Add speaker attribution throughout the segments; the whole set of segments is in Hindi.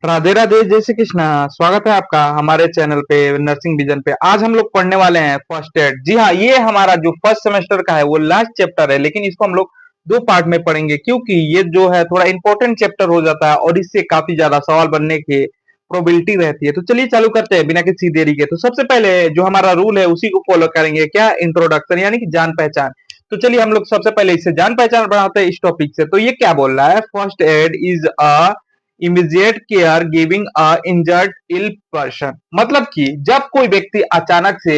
Speaker 1: राधे राधे, जय श्री कृष्णा। स्वागत है आपका हमारे चैनल पे नर्सिंग विजन पे। आज हम लोग पढ़ने वाले हैं फर्स्ट एड। जी हाँ, ये हमारा जो फर्स्ट सेमेस्टर का है वो लास्ट चैप्टर है, लेकिन इसको हम लोग दो पार्ट में पढ़ेंगे क्योंकि ये जो है थोड़ा इंपॉर्टेंट चैप्टर हो जाता है और इससे काफी ज्यादा सवाल बनने की प्रोबेबिलिटी रहती है। तो चलिए चालू करते हैं बिना किसी देरी के। तो सबसे पहले जो हमारा रूल है उसी को फॉलो करेंगे, क्या? इंट्रोडक्शन यानी कि जान पहचान। तो चलिए हम लोग सबसे पहले इससे जान पहचान बढ़ाते हैं इस टॉपिक से। तो ये क्या बोल रहा है? First aid is a immediate care giving a injured ill person. मतलब कि जब कोई व्यक्ति अचानक से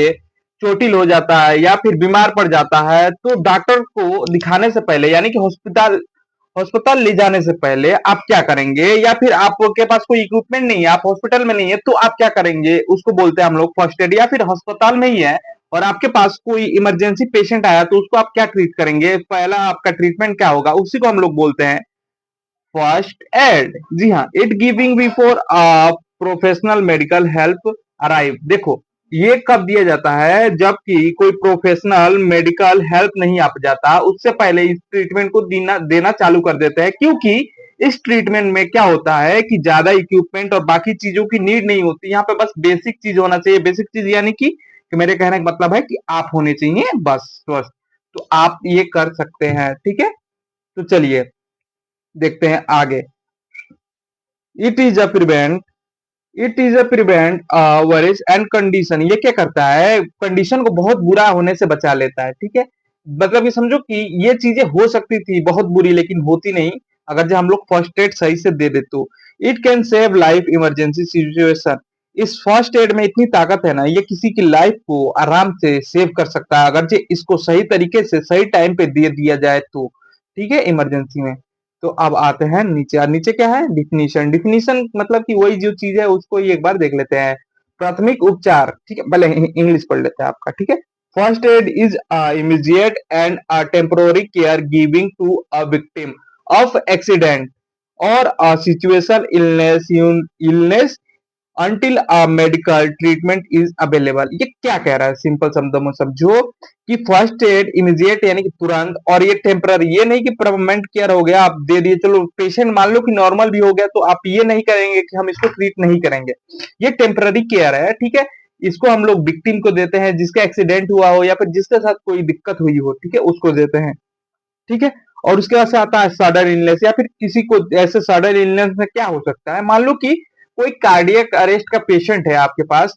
Speaker 1: चोटिल हो जाता है या फिर बीमार पड़ जाता है तो डॉक्टर को दिखाने से पहले यानी कि हॉस्पिटल अस्पताल ले जाने से पहले आप क्या करेंगे, या फिर आपके पास कोई इक्विपमेंट नहीं है, आप हॉस्पिटल में नहीं है, तो आप क्या करेंगे? उसको बोलते हैं हम लोग फर्स्ट एड। या फिर अस्पताल में ही है और आपके पास कोई इमरजेंसी पेशेंट आया तो उसको आप क्या ट्रीट करेंगे? पहला आपका ट्रीटमेंट क्या होगा? उसी को हम लोग बोलते हैं फर्स्ट एड। जी हाँ, it giving before a professional medical help arrive. देखो, ये कब दिया जाता है? जबकि कोई प्रोफेशनल मेडिकल हेल्प नहीं आ जाता, उससे पहले इस ट्रीटमेंट को देना देना चालू कर देते हैं, क्योंकि इस ट्रीटमेंट में क्या होता है कि ज्यादा इक्विपमेंट और बाकी चीजों की नीड नहीं होती। यहाँ पे बस बेसिक चीज होना चाहिए। बेसिक चीज यानी कि मेरे कहने का मतलब है कि आप होने चाहिए बस स्वस्थ। तो आप ये कर सकते हैं, ठीक है। तो चलिए देखते हैं आगे। It is a prevent it is a prevent वरिस एंड कंडीशन। ये क्या करता है? कंडीशन को बहुत बुरा होने से बचा लेता है, ठीक है। मतलब ये समझो कि ये चीजें हो सकती थी बहुत बुरी, लेकिन होती नहीं अगर जो हम लोग फर्स्ट एड सही से दे दे तो। It can save life emergency situation. इस फर्स्ट एड में इतनी ताकत है ना, ये किसी की लाइफ को आराम से सेव कर सकता है अगर जो इसको सही तरीके से सही टाइम पे दे दिया जाए तो, ठीक है, इमरजेंसी में। तो अब आते हैं नीचे। और नीचे क्या है? डिफिनीशन। डिफिनीशन मतलब कि वही जो चीज है उसको ही एक बार देख लेते हैं। प्राथमिक उपचार, ठीक है, पहले इंग्लिश पढ़ लेते हैं आपका, ठीक है। First aid is immediate and temporary care giving to a victim of accident or situation illness until a medical treatment is available। ये क्या कह रहा है? सिंपल शब्दों में समझो कि फर्स्ट एड इमीडिएट यानी कि तुरंत, और ये टेम्पररी। ये नहीं कि परमानेंट केयर हो गया आप दे दिए, चलो पेशेंट मान लो कि नॉर्मल भी हो गया तो आप ये नहीं करेंगे कि हम इसको ट्रीट नहीं करेंगे। ये टेम्पररी केयर है, ठीक है। इसको हम लोग विक्टिम को देते हैं जिसका एक्सीडेंट हुआ हो या फिर जिसके साथ कोई दिक्कत हुई हो, ठीक है, उसको देते हैं, ठीक है। और उसके बाद से आता है सडन इलनेस, या फिर किसी को ऐसे सडन इलनेस में क्या हो सकता है? मान लो कि कोई कार्डियक अरेस्ट का पेशेंट है आपके पास,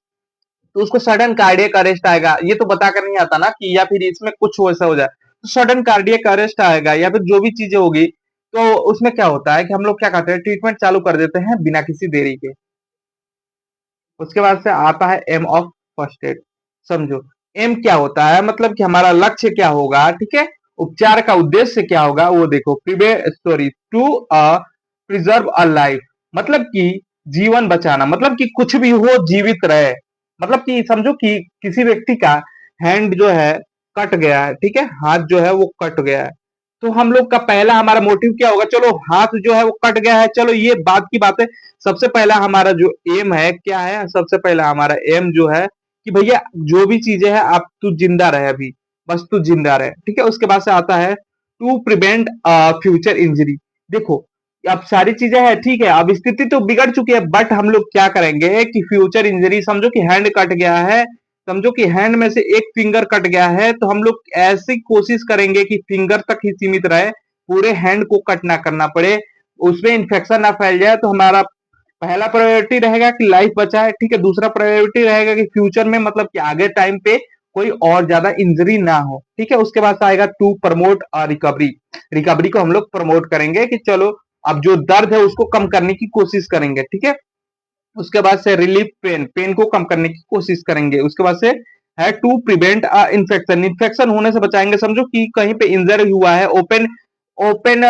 Speaker 1: तो उसको सडन कार्डियक अरेस्ट आएगा। ये तो बताकर नहीं आता ना कि या फिर इसमें कुछ वैसा हो जाए, तो सडन कार्डियक अरेस्ट आएगा या फिर जो भी चीजें होगी, तो उसमें क्या होता है कि हम लोग क्या करते हैं? ट्रीटमेंट चालू कर देते हैं बिना किसी देरी के। उसके बाद से आता है एम ऑफ फर्स्ट एड। समझो एम क्या होता है, मतलब कि हमारा लक्ष्य क्या होगा, ठीक है। उपचार का उद्देश्य क्या होगा वो देखो। टू प्रिजर्व अ लाइफ, मतलब कि जीवन बचाना, मतलब कि कुछ भी हो जीवित रहे। मतलब कि समझो कि किसी व्यक्ति का हैंड जो है कट गया है, ठीक है, हाथ जो है वो कट गया है। तो हम लोग का पहला हमारा मोटिव क्या होगा? चलो हाथ जो है वो कट गया है, चलो ये बात की बात है। सबसे पहला हमारा जो एम है क्या है? सबसे पहला हमारा एम जो है कि भैया जो भी चीजें हैं आप तू जिंदा रहे, अभी बस तू जिंदा रहे, ठीक है। उसके बाद से आता है टू प्रिवेंट फ्यूचर इंजरी। देखो अब सारी चीजें हैं, ठीक है, अब स्थिति तो बिगड़ चुकी है, बट हम लोग क्या करेंगे कि फ्यूचर इंजरी, समझो कि हैंड कट गया है, समझो कि हैंड में से एक फिंगर कट गया है, तो हम लोग ऐसी कोशिश करेंगे कि फिंगर तक ही सीमित रहे, पूरे हैंड को कट ना करना पड़े, उसमें इन्फेक्शन ना फैल जाए। तो हमारा पहला प्रायोरिटी रहेगा कि लाइफ बचाए, ठीक है। दूसरा प्रायोरिटी रहेगा कि फ्यूचर में, मतलब कि आगे टाइम पे कोई और ज्यादा इंजरी ना हो, ठीक है। उसके बाद आएगा टू प्रमोट रिकवरी। रिकवरी को हम लोग प्रमोट करेंगे कि चलो अब जो दर्द है उसको कम करने की कोशिश करेंगे, ठीक है। उसके बाद से रिलीफ पेन, पेन को कम करने की कोशिश करेंगे। उसके बाद से है टू प्रिवेंट इन्फेक्शन, इन्फेक्शन होने से बचाएंगे। समझो कि कहीं पे इंजर हुआ है, ओपन ओपन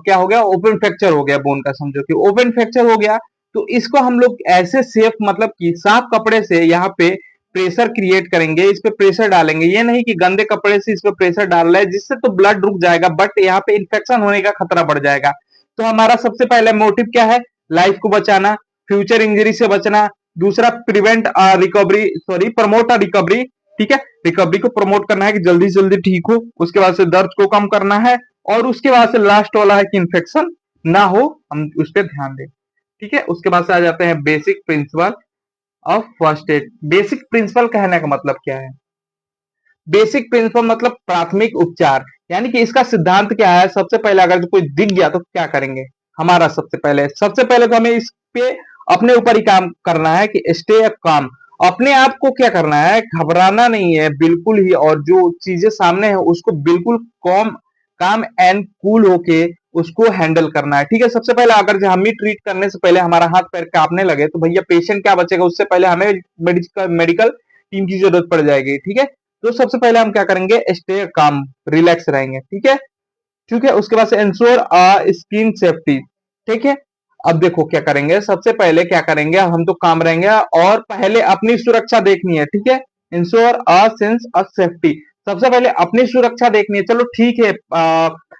Speaker 1: क्या हो गया? ओपन फ्रैक्चर हो गया बोन का, समझो कि ओपन फ्रैक्चर हो गया। तो इसको हम लोग ऐसे सेफ, मतलब कि साफ कपड़े से यहाँ पे प्रेशर क्रिएट करेंगे, इस पे प्रेशर डालेंगे। ये नहीं कि गंदे कपड़े से इस पे प्रेशर डाल रहे हैं जिससे तो ब्लड रुक जाएगा, बट यहाँ पे इन्फेक्शन होने का खतरा बढ़ जाएगा। तो हमारा सबसे पहला मोटिव क्या है? लाइफ को बचाना, फ्यूचर इंजरी से बचना। दूसरा prevent recovery, sorry promote recovery, ठीक है। रिकवरी को प्रमोट करना है कि जल्दी से जल्दी ठीक हो। उसके बाद से दर्द को कम करना है, और उसके बाद से लास्ट वाला है कि इन्फेक्शन ना हो, हम उस पर ध्यान दें। ठीक है, उसके बाद से आ जाते हैं basic principle of first aid. Basic principle कहने का मतलब क्या है? बेसिक प्रिंसिपल मतलब प्राथमिक उपचार, यानी कि इसका सिद्धांत क्या है? सबसे पहले अगर जो कोई दिख गया तो क्या करेंगे? हमारा सबसे पहले तो हमें इस पे अपने ऊपर ही काम करना है कि स्टे काम। अपने आप को क्या करना है? घबराना नहीं है बिल्कुल ही, और जो चीजें सामने है उसको बिल्कुल काम एंड कूल होके उसको हैंडल करना है। ठीक है, सबसे पहले अगर जो हम ही ट्रीट करने से पहले हमारा हाथ पैर कांपने लगे तो भैया पेशेंट क्या बचेगा? उससे पहले हमें मेडिकल टीम की जरूरत पड़ जाएगी। ठीक है, तो सबसे पहले हम क्या करेंगे? स्टे काम, रिलैक्स रहेंगे। ठीक है, उसके बाद से इंश्योर स्किन सेफ्टी। ठीक है, अब देखो क्या करेंगे? सबसे पहले क्या करेंगे? हम तो काम रहेंगे और पहले अपनी सुरक्षा देखनी है। ठीक है, इंश्योर सेंस ऑफ सेफ्टी। सबसे पहले अपनी सुरक्षा देखनी है। चलो ठीक है,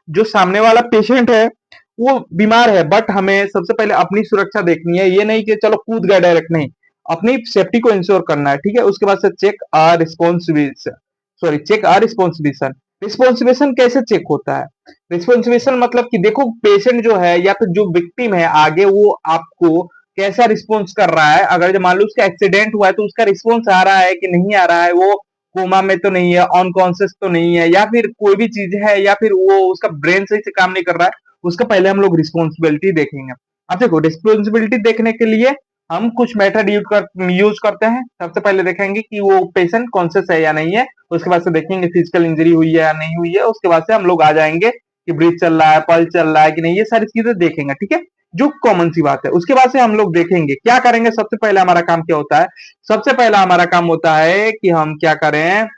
Speaker 1: जो सामने वाला पेशेंट है वो बीमार है, बट हमें सबसे पहले अपनी सुरक्षा देखनी है। ये नहीं कि चलो कूद गए डायरेक्ट, नहीं, अपनी सेफ्टी को इंश्योर करना है। ठीक है, उसके बाद से चेक आर रिस्पॉन्सिबिलिशन। रिस्पॉन्सिबिलिशन कैसे चेक होता है? रिस्पॉन्सिबिलिशन मतलब कि देखो पेशेंट जो है या फिर जो विक्टिम है आगे, वो आपको कैसा रिस्पॉन्स कर रहा है। अगर जो मान लो उसका एक्सीडेंट हुआ है तो उसका रिस्पॉन्स आ रहा है कि नहीं आ रहा है, वो कोमा में तो नहीं है, अनकॉन्शियस तो नहीं है, या फिर कोई भी चीज है, या फिर वो उसका ब्रेन सही से काम नहीं कर रहा है, उसका पहले हम लोग रिस्पॉन्सिबिलिटी देखेंगे। अब देखो रिस्पॉन्सिबिलिटी देखने के लिए हम कुछ मेथड यूज करते हैं। सबसे पहले देखेंगे कि वो पेशेंट कॉन्शियस है या नहीं है, उसके बाद से देखेंगे फिजिकल इंजरी हुई है या नहीं हुई है, उसके बाद से हम लोग आ जाएंगे कि ब्रीथ चल रहा है, पल्स चल रहा है कि नहीं, ये सारी चीजें देखेंगे। ठीक है, जो कॉमन सी बात है। उसके बाद से हम लोग देखेंगे क्या करेंगे। सबसे पहले हमारा काम क्या होता है? सबसे पहला हमारा काम होता है कि हम क्या करें?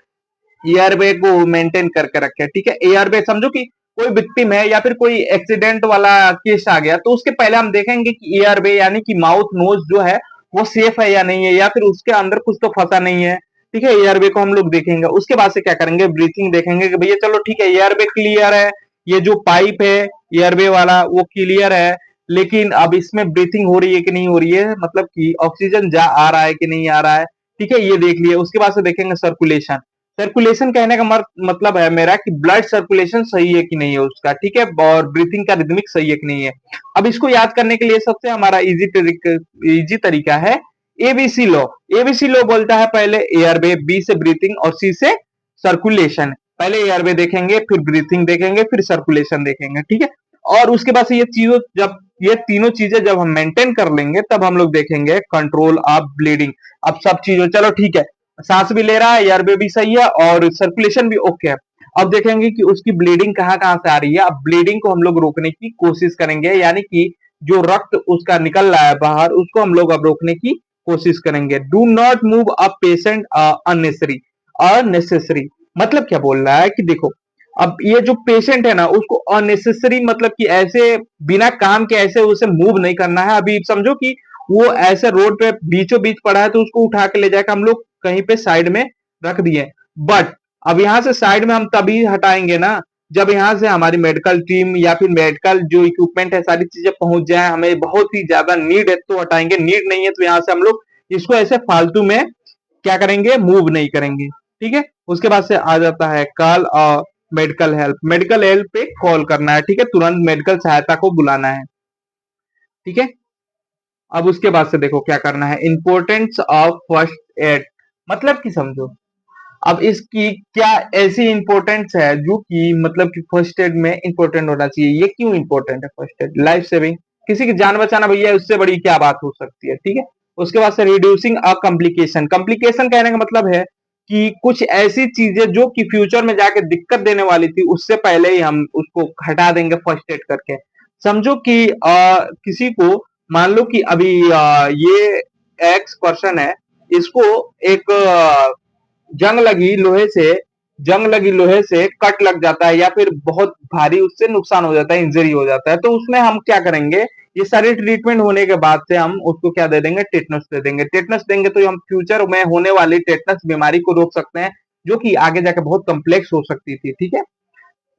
Speaker 1: एयरवे को मेंटेन करके रखें। ठीक है, एयरवे समझो कि कोई विक्टिम है या फिर कोई एक्सीडेंट वाला केस आ गया तो उसके पहले हम देखेंगे कि एयरवे यानी कि माउथ नोज जो है वो सेफ है या नहीं है, या फिर उसके अंदर कुछ तो फंसा नहीं है। ठीक है, एयरवे को हम लोग देखेंगे। उसके बाद से क्या करेंगे? ब्रीथिंग देखेंगे कि भैया चलो ठीक है, एयरवे क्लियर है, ये जो पाइप है एयरवे वाला वो क्लियर है, लेकिन अब इसमें ब्रीथिंग हो रही है कि नहीं हो रही है, मतलब कि ऑक्सीजन जा आ रहा है कि नहीं आ रहा है। ठीक है, ये देख लिए। उसके बाद से देखेंगे सर्कुलेशन। सर्कुलेशन कहने का मतलब है मेरा कि ब्लड सर्कुलेशन सही है कि नहीं है उसका। ठीक है, और ब्रीथिंग का रिदमिक सही है कि नहीं है। अब इसको याद करने के लिए सबसे हमारा इजी तरीका है एबीसी लॉ। एबीसी लॉ बोलता है पहले एयरवे, बी से ब्रीथिंग और सी से सर्कुलेशन। पहले एयरवे देखेंगे, फिर ब्रीथिंग देखेंगे, फिर सर्कुलेशन देखेंगे। ठीक है, और उसके बाद से ये तीनों चीजें जब हम मेंटेन कर लेंगे तब हम लोग देखेंगे कंट्रोल ऑफ ब्लीडिंग। अब सब चीजों चलो ठीक है, सांस भी ले रहा है, एयरवे भी सही है और सर्कुलेशन भी ओके है। अब देखेंगे कि उसकी ब्लीडिंग कहाँ कहाँ से आ रही है। अब ब्लीडिंग को हम लोग रोकने की कोशिश करेंगे, यानी कि जो रक्त उसका निकल रहा है बाहर उसको हम लोग अब रोकने की कोशिश करेंगे। Do not move a patient unnecessary. Unnecessary मतलब क्या बोल रहा है कि देखो, अब ये जो पेशेंट है ना उसको अननेसेसरी मतलब कि ऐसे बिना काम के ऐसे उसे मूव नहीं करना है। अभी समझो कि वो ऐसे रोड पे बीचों बीच पड़ा है तो उसको उठा के ले जाकर हम लोग कहीं पे साइड में रख दिए, बट अब यहाँ से साइड में हम तभी हटाएंगे ना जब यहाँ से हमारी मेडिकल टीम या फिर मेडिकल जो इक्विपमेंट है सारी चीजें पहुंच जाए, हमें बहुत ही ज्यादा नीड है तो हटाएंगे, नीड नहीं है तो यहाँ से हम लोग इसको ऐसे फालतू में क्या करेंगे? मूव नहीं करेंगे। ठीक है, उसके बाद से आ जाता है call medical help. Medical help पे कॉल करना है। ठीक है, तुरंत मेडिकल सहायता को बुलाना है। ठीक है, अब उसके बाद से देखो क्या करना है। इंपोर्टेंस ऑफ फर्स्ट एड मतलब कि समझो, अब इसकी क्या ऐसी इंपॉर्टेंस है जो कि मतलब कि फर्स्ट एड में इंपॉर्टेंट होना चाहिए। ये क्यों इंपॉर्टेंट है? फर्स्ट एड लाइफ सेविंग, किसी की जान बचाना भैया, उससे बड़ी क्या बात हो सकती है। ठीक है, उसके बाद से रिड्यूसिंग अ कॉम्प्लिकेशन। कॉम्प्लिकेशन कहने का मतलब है कि कुछ ऐसी चीजें जो कि फ्यूचर में जाके दिक्कत देने वाली थी उससे पहले ही हम उसको हटा देंगे फर्स्ट एड करके। समझो कि किसी को मान लो कि अभी ये एक्स पर्सन है, इसको एक जंग लगी लोहे से जंग लगी लोहे से कट लग जाता है या फिर बहुत भारी उससे नुकसान हो जाता है, इंजरी हो जाता है, तो उसमें हम क्या करेंगे? ये सारी ट्रीटमेंट होने के बाद से हम उसको क्या दे देंगे? टेटनस दे देंगे। टेटनस देंगे तो हम फ्यूचर में होने वाली टेटनस बीमारी को रोक सकते हैं, जो कि आगे जाकर बहुत कम्प्लेक्स हो सकती थी। ठीक है,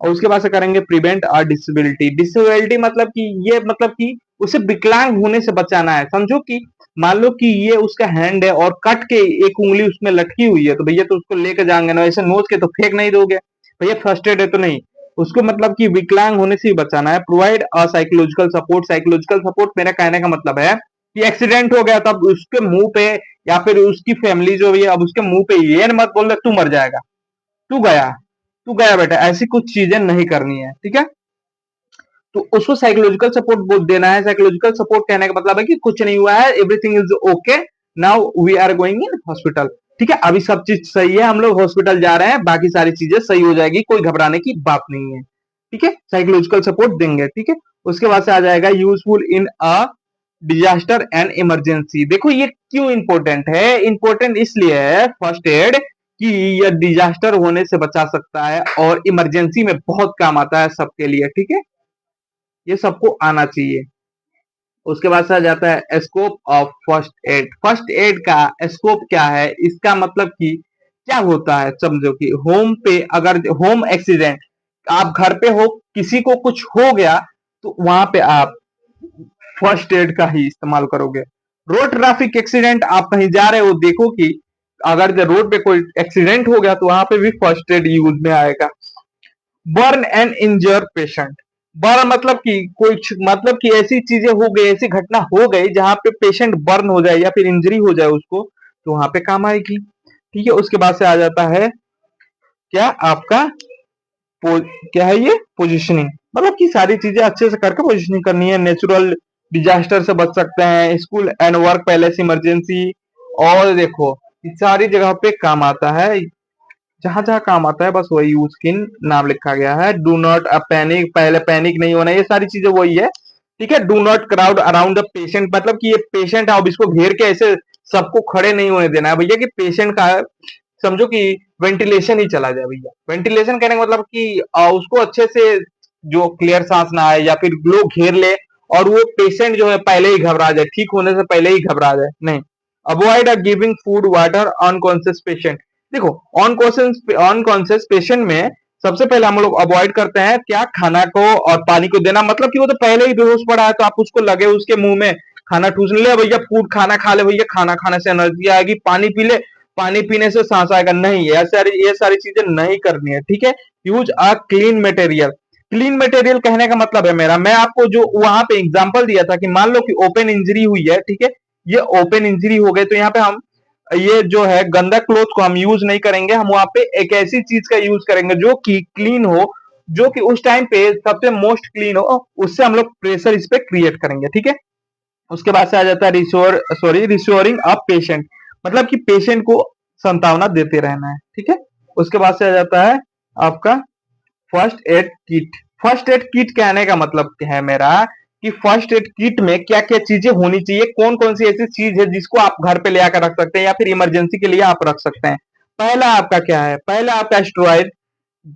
Speaker 1: और उसके बाद से करेंगे प्रिवेंट अ डिसेबिलिटी। डिसेबिलिटी मतलब कि ये मतलब कि उसे विकलांग होने से बचाना है। समझो कि मान लो कि ये उसका हैंड है और कट के एक उंगली उसमें लटकी हुई है, तो भैया तो उसको लेके जाएंगे ना, ऐसे नोच के तो फेंक नहीं दोगे भैया, फर्स्ट एड है तो नहीं, उसको मतलब कि विकलांग होने से ही बचाना है। Provide a psychological support, psychological support मेरा कहने का मतलब है कि एक्सीडेंट हो गया तब उसके मुंह पे या फिर उसकी फैमिली जो भी है अब उसके मुंह पे ये मत बोल दे तू मर जाएगा, तू गया, तू गया बेटा, ऐसी कुछ चीजें नहीं करनी है, ठीक है। तो उसको साइकोलॉजिकल सपोर्ट देना है। साइकोलॉजिकल सपोर्ट कहने का मतलब है कि कुछ नहीं हुआ है, everything is okay, now we are going in hospital, ठीक है, अभी सब चीज सही है, हम लोग हॉस्पिटल जा रहे हैं, बाकी सारी चीजें सही हो जाएगी, कोई घबराने की बात नहीं है, ठीक है। साइकोलॉजिकल सपोर्ट देंगे, ठीक है। उसके बाद से आ जाएगा useful in a disaster and emergency. देखो ये क्यों इंपॉर्टेंट है, इंपॉर्टेंट इसलिए है फर्स्ट एड कि यह डिजास्टर होने से बचा सकता है और इमरजेंसी में बहुत काम आता है सबके लिए, ठीक है, ये सबको आना चाहिए। उसके बाद से आ जाता है scope of first aid. First aid का स्कोप क्या है, इसका मतलब कि क्या होता है, समझो कि होम पे अगर होम एक्सीडेंट, आप घर पे हो, किसी को कुछ हो गया तो वहां पे आप फर्स्ट एड का ही इस्तेमाल करोगे। रोड ट्रैफिक एक्सीडेंट, आप कहीं जा रहे हो, देखो कि अगर रोड पे कोई एक्सीडेंट हो गया तो वहां पे भी फर्स्ट एड यूज में आएगा। Burn and injure patient, burn मतलब कि कुछ मतलब कि ऐसी चीजें हो गई, ऐसी घटना हो गई जहां पे पेशेंट बर्न हो जाए या फिर इंजरी हो जाए उसको, तो वहां पे काम आएगी, ठीक है। उसके बाद से आ जाता है क्या आपका क्या है ये पोजीशनिंग, मतलब कि सारी चीजें अच्छे से करके पोजीशनिंग करनी है। नेचुरल डिजास्टर से बच सकते हैं, school and work palace emergency, और देखो इस सारी जगह पे काम आता है, जहां जहां काम आता है बस वही यूज की नाम लिखा गया है। डू नॉट अ पैनिक, पहले पैनिक नहीं होना, ये सारी चीजें वही है, ठीक है। Do not crowd around the patient, मतलब कि ये पेशेंट है अब इसको घेर के ऐसे सबको खड़े नहीं होने देना है भैया, कि पेशेंट का समझो कि वेंटिलेशन ही चला जाए भैया। वेंटिलेशन कहने का मतलब कि उसको अच्छे से जो क्लियर सांस ना आए या फिर लोग घेर ले और वो पेशेंट जो है पहले ही घबरा जाए, ठीक होने से पहले ही घबरा जाए, नहीं। Avoid giving food water unconscious patient. देखो अनकॉन्शियस पेशेंट में सबसे पहले हम लोग अवॉइड करते हैं क्या, खाना को और पानी को देना, मतलब कि वो तो पहले ही बेहोश पड़ा है तो आप उसको लगे उसके मुंह में खाना ठूसने ले भैया, फूड खाना खा ले भैया, खाना खाने से एनर्जी आएगी, पानी पी ले, पानी पीने से सांस आएगा, नहीं, ये सारी चीजें नहीं करनी है, ठीक है। Use a clean material. Clean material कहने का मतलब है मेरा, मैं आपको जो वहां पे एग्जांपल दिया था कि मान लो कि ओपन इंजरी हुई है, ठीक है, ये ओपन इंजरी हो गई तो यहाँ पे हम ये जो है गंदा क्लोथ को हम यूज नहीं करेंगे, हम वहां पे एक ऐसी चीज का यूज करेंगे जो कि क्लीन हो, जो कि उस टाइम पे सबसे मोस्ट क्लीन हो, उससे हम लोग प्रेशर इस पे क्रिएट करेंगे, ठीक है। उसके बाद से आ जाता है रिश्योरिंग अ पेशेंट, मतलब कि पेशेंट को संतावना देते रहना है, ठीक है। उसके बाद से आ जाता है आपका first aid kit. First aid kit कहने का मतलब क्या है मेरा, कि फर्स्ट एड किट में क्या क्या चीजें होनी चाहिए, कौन कौन सी ऐसी चीज है जिसको आप घर पे ले आकर रख सकते हैं या फिर इमरजेंसी के लिए आप रख सकते हैं। पहला आपका क्या है, पहला आपका स्टेरॉइड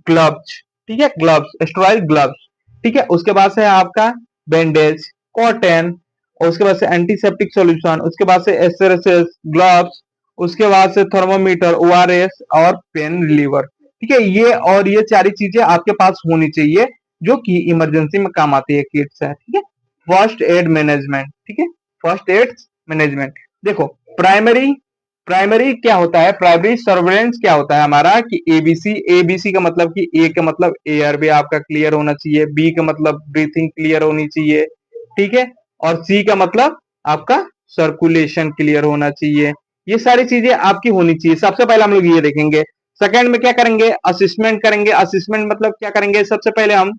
Speaker 1: ग्लव्स, ठीक है, ग्लव्स, स्टेरॉइड ग्लव्स, ठीक है। उसके बाद से आपका बैंडेज, कॉटन, और उसके बाद से एंटीसेप्टिक सॉल्यूशन, उसके बाद से एसएसएस ग्लव्स, उसके बाद से थर्मोमीटर, ओआरएस और पेन रिलीवर, ठीक है। ये और ये सारी चीजें आपके पास होनी चाहिए जो कि इमरजेंसी में काम आती है, किट्स है, ठीक है। फर्स्ट एड मैनेजमेंट, ठीक है, फर्स्ट एड मैनेजमेंट। देखो प्राइमरी, प्राइमरी क्या होता है, प्राइमरी सर्वेलेंस क्या होता है हमारा, कि एबीसी, एबीसी का मतलब कि ए का मतलब एयर भी आपका क्लियर होना चाहिए, बी का मतलब ब्रीथिंग क्लियर होनी चाहिए, ठीक है, और सी का मतलब आपका सर्कुलेशन क्लियर होना चाहिए। ये सारी चीजें आपकी होनी चाहिए, सबसे पहले हम लोग ये देखेंगे। सेकंड में क्या करेंगे, असिस्मेंट करेंगे। असिस्मेंट मतलब क्या करेंगे, सबसे पहले हम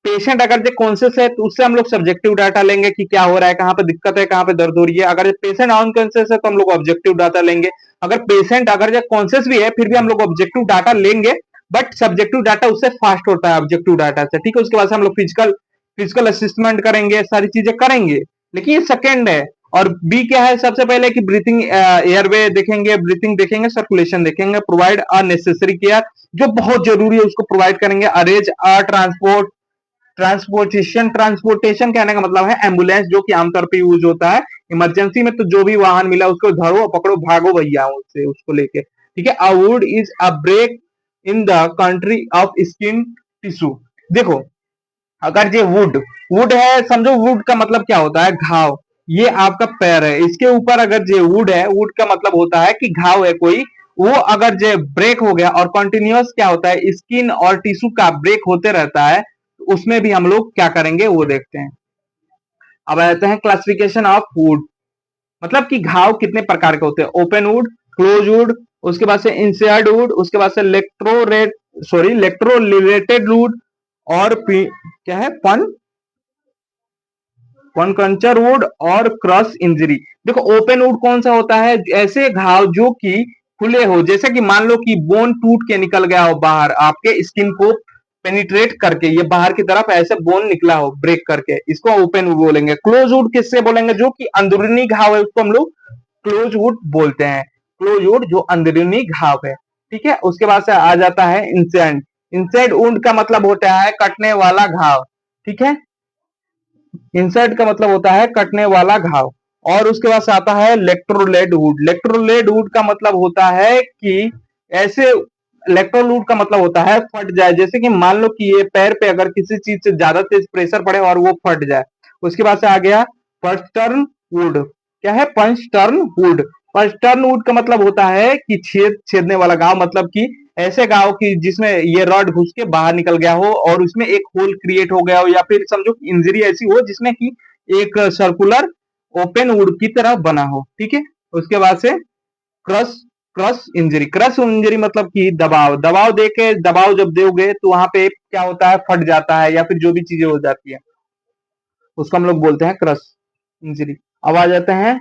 Speaker 1: पेशेंट अगर जो कॉन्शियस है तो उससे हम लोग सब्जेक्टिव डाटा लेंगे कि क्या हो रहा है, कहाँ पे दिक्कत है, कहाँ पे दर्द हो रही है। अगर पेशेंट अनकॉन्शियस है तो हम लोग ऑब्जेक्टिव डाटा लेंगे। अगर पेशेंट अगर जो कॉन्शियस भी है फिर भी हम लोग ऑब्जेक्टिव डाटा लेंगे, बट सब्जेक्टिव डाटा उससे फास्ट होता है ऑब्जेक्टिव डाटा से, ठीक है। उसके बाद से हम लोग फिजिकल फिजिकल असिस्मेंट करेंगे, सारी चीजें करेंगे, लेकिन ये सेकेंड है। और बी क्या है, सबसे पहले कि ब्रीथिंग एयरवे देखेंगे, ब्रीथिंग देखेंगे, सर्कुलेशन देखेंगे। प्रोवाइड अ नेसेसरी केयर, जो बहुत जरूरी है उसको प्रोवाइड करेंगे। अरेंज अ ट्रांसपोर्ट, ट्रांसपोर्टेशन, ट्रांसपोर्टेशन कहने का मतलब है एम्बुलेंस, जो कि आमतौर पे यूज होता है इमरजेंसी में, तो जो भी वाहन मिला उसको धरो पकड़ो भागो भैया उससे, उसको लेके, ठीक है। A wound is a break in the country of skin tissue. देखो अगर ये वुड, वुड है, समझो वुड का मतलब क्या होता है, घाव, ये आपका पैर है, इसके ऊपर अगर ये वुड है, वुड का मतलब होता है कि घाव है कोई, वो अगर जो ब्रेक हो गया और कंटिन्यूअस क्या होता है, स्किन और टिश्यू का ब्रेक होते रहता है, तो उसमें भी हम लोग क्या करेंगे वो देखते हैं। अब आते हैं क्लासिफिकेशन ऑफ वुड, मतलब कि घाव कितने प्रकार के होते हैं, ओपन वुड, क्लोज वुड, उसके बाद से इंसर्ड वुड, उसके बाद से इलेक्ट्रोलेटेड वुड, और क्या है पनकंचर वुड और क्रश इंजरी। देखो ओपन वुड कौन सा होता है, ऐसे घाव जो कि खुले हो, जैसे कि मान लो कि बोन टूट के निकल गया हो बाहर आपके स्किन को पेनिट्रेट करके, ये बाहर की तरफ ऐसे बोन निकला हो ब्रेक करके, इसको ओपन वुड बोलेंगे। क्लोज वुड किससे बोलेंगे, जो कि अंदरूनी घाव है उसको हम लोग क्लोज वुड बोलते हैं। क्लोज वुड जो अंदरूनी घाव है, ठीक है। उसके बाद से आ जाता है इंसेंट। इंसेंट वुड का मतलब होता है कटने वाला घाव, ठीक है। इंसर्ट का मतलब होता है कटने वाला घाव। और उसके बाद से आता है इलेक्ट्रोलेड वुड। इलेक्ट्रोलेड वुड का मतलब होता है कि ऐसे, इलेक्ट्रोलूड का मतलब होता है फट जाए, जैसे कि मान लो कि ये पैर पे अगर किसी चीज से ज्यादा तेज प्रेशर पड़े और वो फट जाए। उसके बाद से आ गया पंचटर्न वुड। क्या है, पंचटर्न वुड। पंचटर्न वुड का मतलब होता है कि छेदने वाला घाव, मतलब कि ऐसे घाव की जिसमें ये रॉड घुस के बाहर निकल गया हो और उसमें एक होल क्रिएट हो गया हो, या फिर समझो इंजरी ऐसी हो जिसमें कि एक सर्कुलर ओपन वुड की तरह बना हो, ठीक है। उसके बाद से crush crush injury. Crush injury मतलब कि दबाव दबाव देके, दबाव जब दोगे तो वहां पे क्या होता है, फट जाता है या फिर जो भी चीजें हो जाती है, उसको हम लोग बोलते हैं क्रश इंजरी। अब आ जाते हैं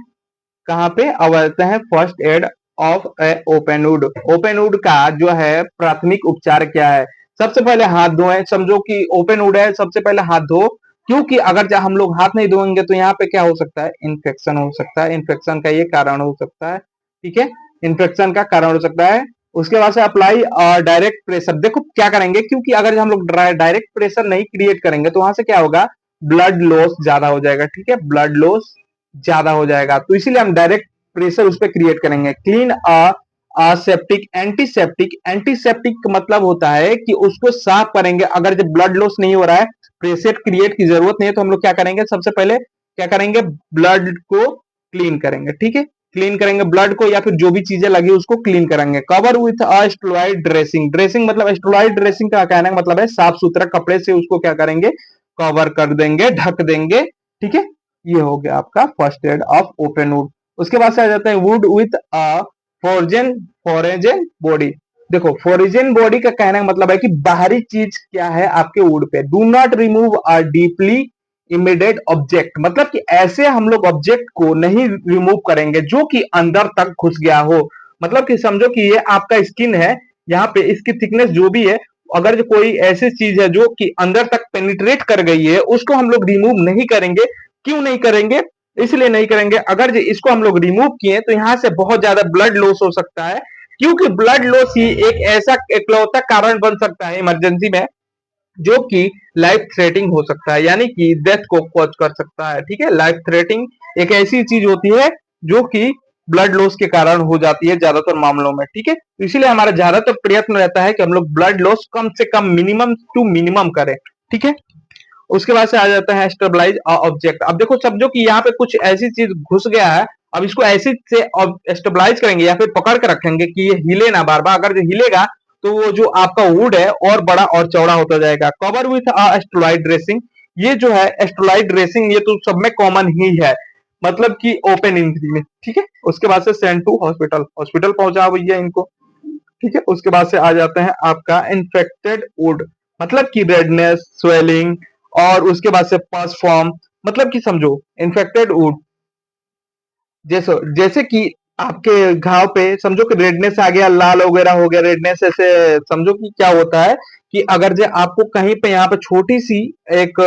Speaker 1: कहाँ पे, अब आते हैं first aid of A open would. Open would का जो है प्राथमिक उपचार क्या है। सबसे पहले हाथ धोएं, समझो कि ओपन वुड है, सबसे पहले हाथ धो, क्योंकि अगर हम लोग हाथ नहीं धोएंगे तो यहाँ पे क्या हो सकता है, इन्फेक्शन हो सकता है, इन्फेक्शन का ये कारण हो सकता है, ठीक है। इन्फेक्शन का कारण हो सकता है। उसके बाद से अप्लाई डायरेक्ट प्रेशर। देखो क्या करेंगे, क्योंकि अगर हम लोग डायरेक्ट प्रेशर नहीं क्रिएट करेंगे तो वहां से क्या होगा, ब्लड लॉस ज्यादा हो जाएगा, ठीक है, ब्लड लॉस ज्यादा हो जाएगा, तो इसीलिए हम डायरेक्ट प्रेशर उस पर क्रिएट करेंगे। Clean septic antiseptic. एंटीसेप्टिक का मतलब होता है कि उसको साफ करेंगे, अगर जब ब्लड लॉस नहीं हो रहा है, प्रेशर क्रिएट की जरूरत नहीं है, तो हम लोग क्या करेंगे, सबसे पहले क्या करेंगे, ब्लड को क्लीन करेंगे, ठीक है। क्लीन करेंगे ब्लड को, या फिर जो भी चीजें लगी उसको क्लीन करेंगे। Cover with steroid dressing. Dressing मतलब स्टेरॉइड ड्रेसिंग का कहने का मतलब है साफ सुथरा कपड़े से उसको क्या करेंगे, कवर कर देंगे, ढक देंगे, ठीक है। ये हो गया आपका first aid of open would. उसके बाद से आ जाता है वुड विथ फोरजन फोरेजन बॉडी। देखो फोरिजन बॉडी का कहने का मतलब है कि बाहरी चीज क्या है आपके वुड पे। Do not remove a deeply immediate object, मतलब कि ऐसे हम लोग ऑब्जेक्ट को नहीं रिमूव करेंगे जो कि अंदर तक घुस गया हो। मतलब कि समझो कि ये आपका स्किन है, यहाँ पे इसकी थिकनेस जो भी है, अगर जो कोई ऐसी चीज है जो कि अंदर तक पेनिट्रेट कर गई है, उसको हम लोग रिमूव नहीं करेंगे। क्यों नहीं करेंगे, इसलिए नहीं करेंगे, अगर जो इसको हम लोग रिमूव किए तो यहाँ से बहुत ज्यादा ब्लड लॉस हो सकता है, क्योंकि ब्लड लॉस ही एक ऐसा इकलौता कारण बन सकता है इमरजेंसी में जो कि लाइफ थ्रेटिंग हो सकता है, यानी कि डेथ को कॉज कर सकता है, ठीक है। लाइफ थ्रेटिंग एक ऐसी चीज होती है जो कि ब्लड लॉस के कारण हो जाती है ज्यादातर मामलों में, ठीक है। तो इसीलिए हमारा ज्यादातर प्रयत्न रहता है कि हम लोग ब्लड लॉस कम से कम, मिनिमम टू मिनिमम करें, ठीक है। उसके बाद से आ जाता है स्टेबलाइज ऑब्जेक्ट। अब देखो समझो कि यहाँ पे कुछ ऐसी चीज घुस गया है, अब इसको ऐसे से स्टेबलाइज करेंगे या फिर पकड़ के रखेंगे कि ये हिले ना बार बार, अगर जो हिलेगा तो वो जो आपका वुड है और बड़ा और चौड़ा होता जाएगा। Cover with steroid dressing. ये जो है स्टेरॉइड ड्रेसिंग, ये तो सब में कॉमन ही है, मतलब कि ओपन इंजरी में, ठीक है। उसके बाद से सेंड टू हॉस्पिटल, हॉस्पिटल पहुंचा भैया इनको, ठीक है। उसके बाद से आ जाते हैं आपका इन्फेक्टेड वुड, मतलब कि रेडनेस, स्वेलिंग, और उसके बाद से पस फॉर्म। मतलब कि समझो इन्फेक्टेड वुड, जैसे जैसे कि आपके घाव पे समझो कि रेडनेस आ गया, लाल वगैरह हो गया, रेडनेस ऐसे समझो कि क्या होता है कि अगर जो आपको कहीं पे यहाँ पे छोटी सी एक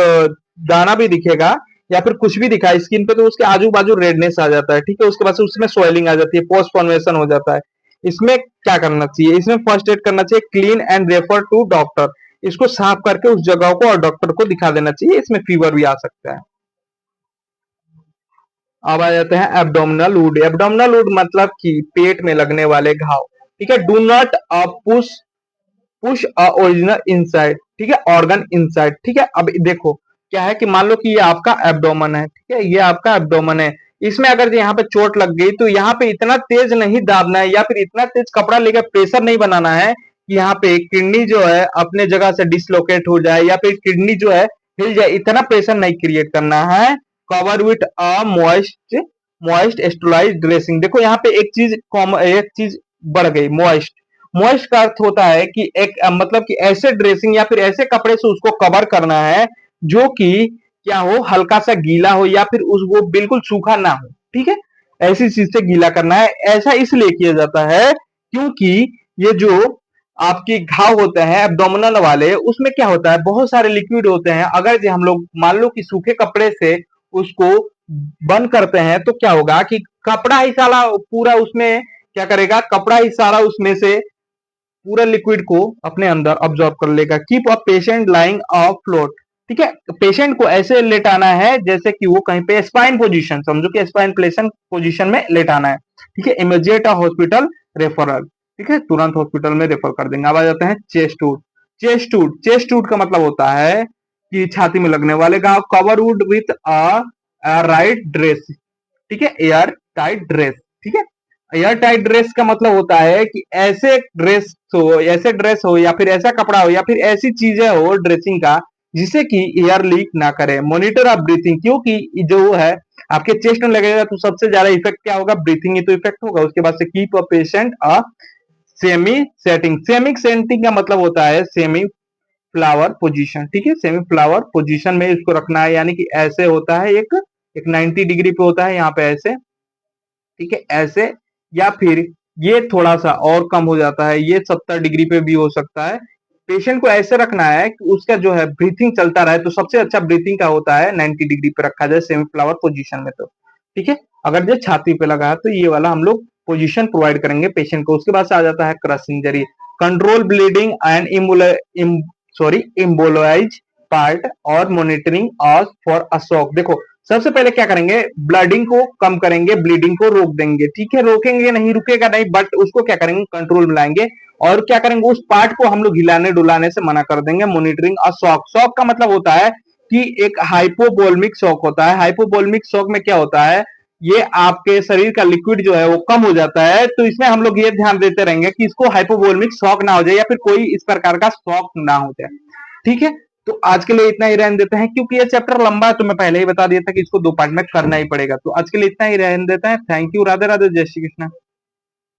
Speaker 1: दाना भी दिखेगा या फिर कुछ भी दिखा स्किन पे, तो उसके आजू बाजू रेडनेस आ जाता है, ठीक है। उसके बाद से उसमें स्वेलिंग आ जाती है, पोस्ट फॉर्मेशन हो जाता है। इसमें क्या करना चाहिए, इसमें फर्स्ट एड करना चाहिए, clean and refer to doctor. इसको साफ करके उस जगह को और डॉक्टर को दिखा देना चाहिए, इसमें फीवर भी आ सकता है। अब आ जाते हैं एब्डोमिनल वुड। एब्डोमिनल वुड मतलब कि पेट में लगने वाले घाव, ठीक है। Do not push push original inside, ठीक है, ऑर्गन इनसाइड, ठीक है। अब देखो क्या है कि मान लो कि ये आपका एब्डोमन है, ठीक है, ये आपका एब्डोमन है, इसमें अगर यहाँ पे चोट लग गई तो यहाँ पे इतना तेज नहीं दाबना है या फिर इतना तेज कपड़ा लेकर प्रेशर नहीं बनाना है कि यहाँ पे किडनी जो है अपने जगह से डिसलोकेट हो जाए या फिर किडनी जो है हिल जाए। इतना प्रेशर नहीं क्रिएट करना है। Cover with a moist moist sterilised dressing. देखो यहाँ पे एक चीज बढ़ गई, मॉइस्ट। मॉइस्ट का अर्थ होता है कि एक मतलब कि ऐसे ड्रेसिंग या फिर ऐसे कपड़े से उसको कवर करना है जो कि क्या हो, हल्का सा गीला हो या फिर उस वो बिल्कुल सूखा ना हो। ठीक है, ऐसी चीज से गीला करना है। ऐसा इसलिए किया जाता है क्योंकि ये जो आपके घाव होते हैं एब्डोमिनल वाले, उसमें क्या होता है, बहुत सारे लिक्विड होते हैं। अगर जो हम लोग मान लो कि सूखे कपड़े से उसको बंद करते हैं तो क्या होगा कि कपड़ा ही सारा पूरा उसमें क्या करेगा, कपड़ा ही सारा उसमें से पूरा लिक्विड को अपने अंदर अब्सॉर्ब कर लेगा। Keep a patient lying of float. ठीक है, पेशेंट को ऐसे लेटाना है जैसे कि वो कहीं पे स्पाइन पोजीशन, समझो कि स्पाइन प्लेशन पोजीशन में लेटाना है। ठीक है, इमीडिएट हॉस्पिटल रेफरल। ठीक है, तुरंत हॉस्पिटल में रेफर कर देंगे। अब आ जाते हैं चेस्ट वुड। चेस्ट वुड का मतलब होता है कि छाती में लगने वाले घाव। Cover would with a right dress. ठीक है, एयर टाइट ड्रेस। ठीक है, एयर टाइट ड्रेस का मतलब होता है कि ऐसे ड्रेस हो या फिर ऐसा कपड़ा हो या फिर ऐसी चीजें हो ड्रेसिंग का जिससे कि एयर लीक ना करे। मॉनिटर ऑफ ब्रीथिंग, क्योंकि जो है आपके चेस्ट में लगेगा तो सबसे ज्यादा इफेक्ट क्या होगा, ब्रीथिंग ही तो इफेक्ट होगा। उसके बाद से keep a patient a semi setting का मतलब होता है सेमी फ्लावर पोजीशन। ठीक है, सेमी फ्लावर पोजीशन में इसको रखना है, यानी कि ऐसे होता है एक 90 डिग्री पे होता है यहाँ पे ऐसे। ठीक है, ऐसे या फिर ये थोड़ा सा और कम हो जाता है, ये 70 डिग्री पे भी हो सकता है। पेशेंट को ऐसे रखना है कि उसका जो है ब्रीथिंग चलता रहे। तो सबसे अच्छा ब्रीथिंग का होता है 90 डिग्री पे रखा जाए सेमी फ्लावर पोजीशन में। तो ठीक है, अगर जो छाती पे लगा है तो ये वाला हम लोग पोजीशन प्रोवाइड करेंगे पेशेंट को। उसके बाद से आ जाता है crush injury. Control bleeding and immobilize part or monitoring ऑज फॉर अ शॉक। देखो सबसे पहले क्या करेंगे, ब्लडिंग को कम करेंगे, ब्लीडिंग को रोक देंगे। ठीक है, रोकेंगे नहीं, रुकेगा नहीं, बट उसको क्या करेंगे, कंट्रोल में लाएंगे। और क्या करेंगे, उस पार्ट को हम लोग हिलाने डुलाने से मना कर देंगे। मॉनिटरिंग और शॉक। शॉक का मतलब होता है कि एक हाइपोवोल्मिक शॉक होता है। हाइपोवोल्मिक शॉक में क्या होता है, ये आपके शरीर का लिक्विड जो है वो कम हो जाता है। तो इसमें हम लोग ये ध्यान देते रहेंगे कि इसको हाइपोवोल्मिक शॉक ना हो जाए या फिर कोई इस प्रकार का शॉक ना हो जाए। ठीक है, तो आज के लिए इतना ही रहने देते हैं, क्योंकि ये चैप्टर लंबा है तो मैं पहले ही बता दिया था कि इसको 2 पार्ट में करना ही पड़ेगा। तो आज के लिए इतना ही रहने देते हैं। Thank you. राधे राधे, जय श्री कृष्ण।